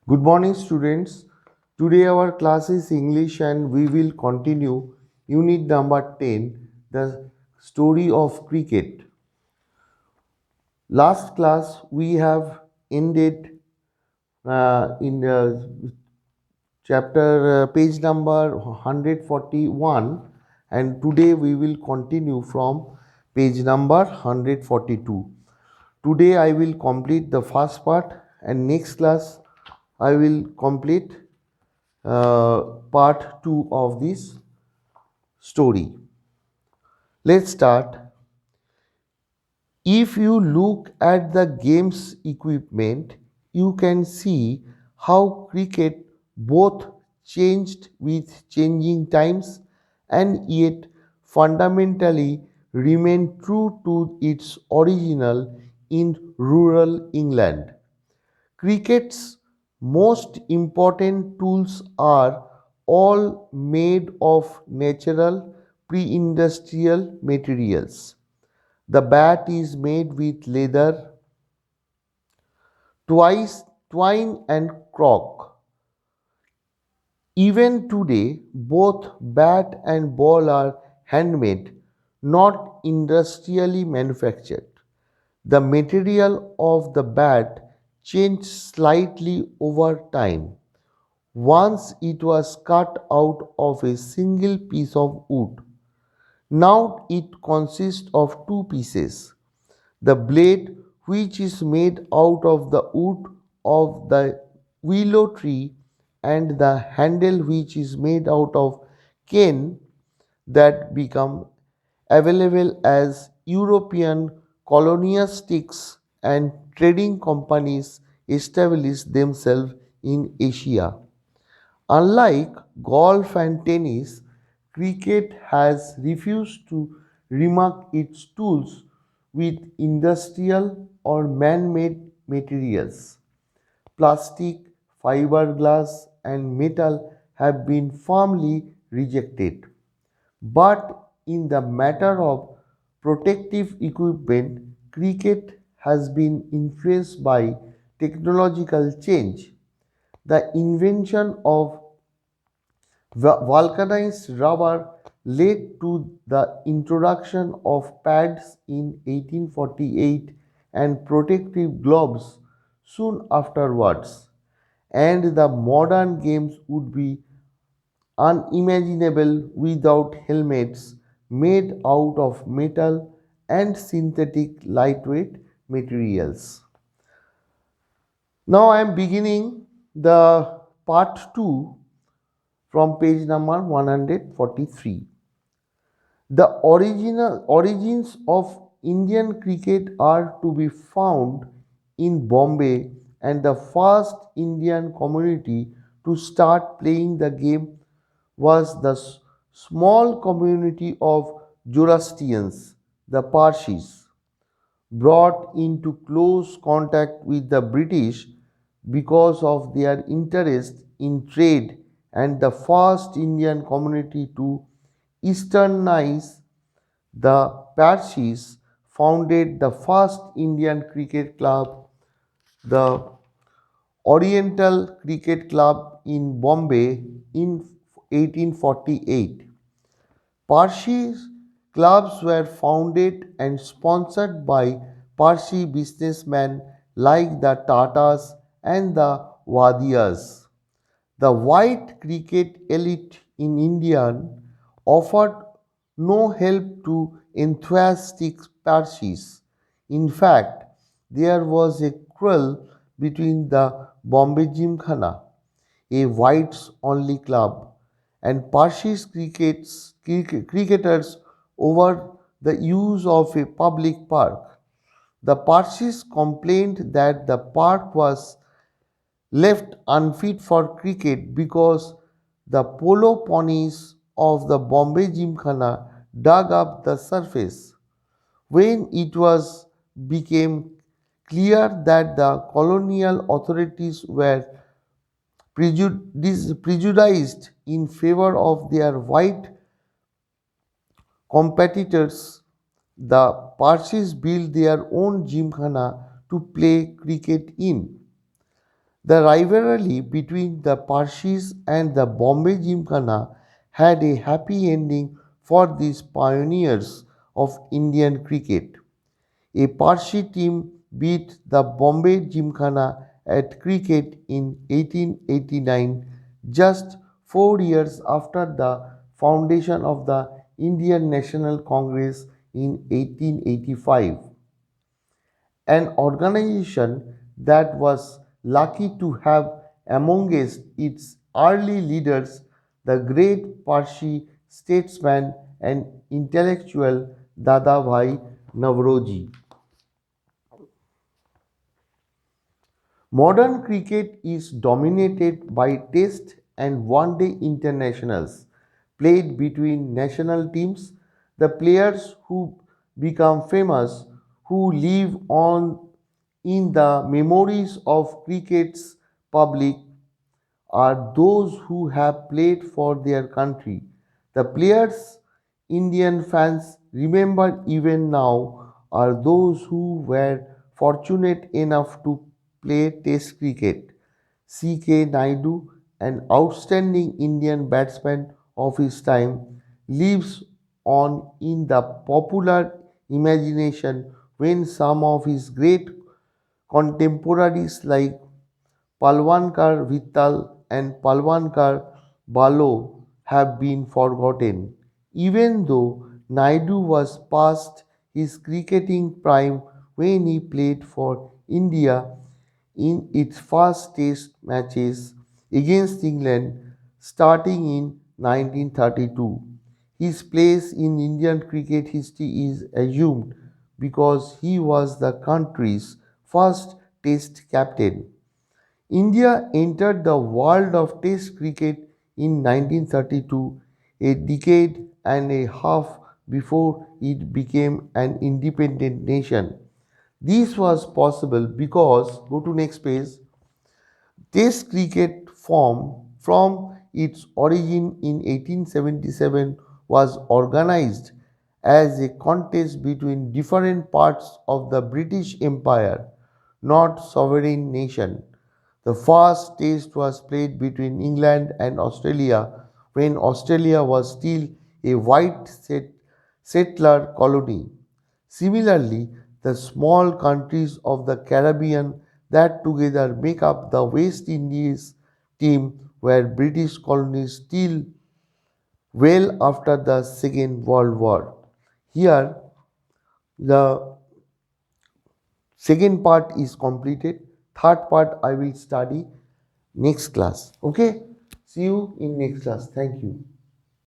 Good morning, students. Today our class is English and we will continue unit number 10, the story of cricket. Last class we have ended in chapter page number 141, and today we will continue from page number 142. Today I will complete the first part, and next class I will complete part 2 of this story. Let's start. If you look at the game's equipment, you can see how cricket both changed with changing times and yet fundamentally remained true to its original in rural England. Cricket's most important tools are all made of natural pre-industrial materials. The bat is made with leather, twine and cork. Even today, both bat and ball are handmade, not industrially manufactured. The material of the bat changed slightly over time. Once it was cut out of a single piece of wood. Now it consists of two pieces. The blade, which is made out of the wood of the willow tree, and the handle, which is made out of cane, that become available as European colonial sticks and trading companies established themselves in Asia. Unlike golf and tennis, cricket has refused to remark its tools with industrial or man-made materials. Plastic, fiberglass, and metal have been firmly rejected. But in the matter of protective equipment, cricket has been influenced by technological change. The invention of vulcanized rubber led to the introduction of pads in 1848 and protective gloves soon afterwards, and the modern games would be unimaginable without helmets made out of metal and synthetic lightweight materials. Now I am beginning the part 2 from page number 143. The original origins of Indian cricket are to be found in Bombay, and the first Indian community to start playing the game was the small community of Zoroastrians, the Parsis, brought into close contact with the British because of their interest in trade, and the first Indian community to easternize the Parsis founded the first Indian cricket club, the Oriental Cricket Club in Bombay in 1848. Parsi clubs were founded and sponsored by Parsi businessmen like the Tatas and the Wadias. The white cricket elite in India offered no help to enthusiastic Parsis. In fact, there was a quarrel between the Bombay Gymkhana, a whites only club, and Parsis cricketers over the use of a public park. The Parsis complained that the park was left unfit for cricket because the polo ponies of the Bombay Gymkhana dug up the surface. When it was became clear that the colonial authorities were prejudiced in favor of their white competitors, the Parsis built their own gymkhana to play cricket in. The rivalry between the Parsis and the Bombay Gymkhana had a happy ending for these pioneers of Indian cricket. A Parsi team beat the Bombay Gymkhana at cricket in 1889, just 4 years after the foundation of the Indian National Congress in 1885, an organization that was lucky to have amongst its early leaders the great Parsi statesman and intellectual Dadabhai Navroji. Modern cricket is dominated by test and one-day internationals played between national teams. The players who become famous, who live on in the memories of cricket's public, are those who have played for their country. The players Indian fans remember even now are those who were fortunate enough to play Test cricket. C.K. Naidu, an outstanding Indian batsman of his time, lives on in the popular imagination when some of his great contemporaries like Palwankar Vittal and Palwankar Balo have been forgotten. Even though Naidu was past his cricketing prime when he played for India in its first test matches against England starting in 1932. His place in Indian cricket history is assumed because he was the country's first test captain. India entered the world of Test cricket in 1932, a decade and a half before it became an independent nation. This was possible because, go to next page, Test cricket form from its origin in 1877 was organized as a contest between different parts of the British Empire, not sovereign nation. The first test was played between England and Australia when Australia was still a white settler colony. Similarly, the small countries of the Caribbean that together make up the West Indies team were British colonies till well after the Second World War. Here, the second part is completed. Third part I will study next class. Okay? See you in next class. Thank you.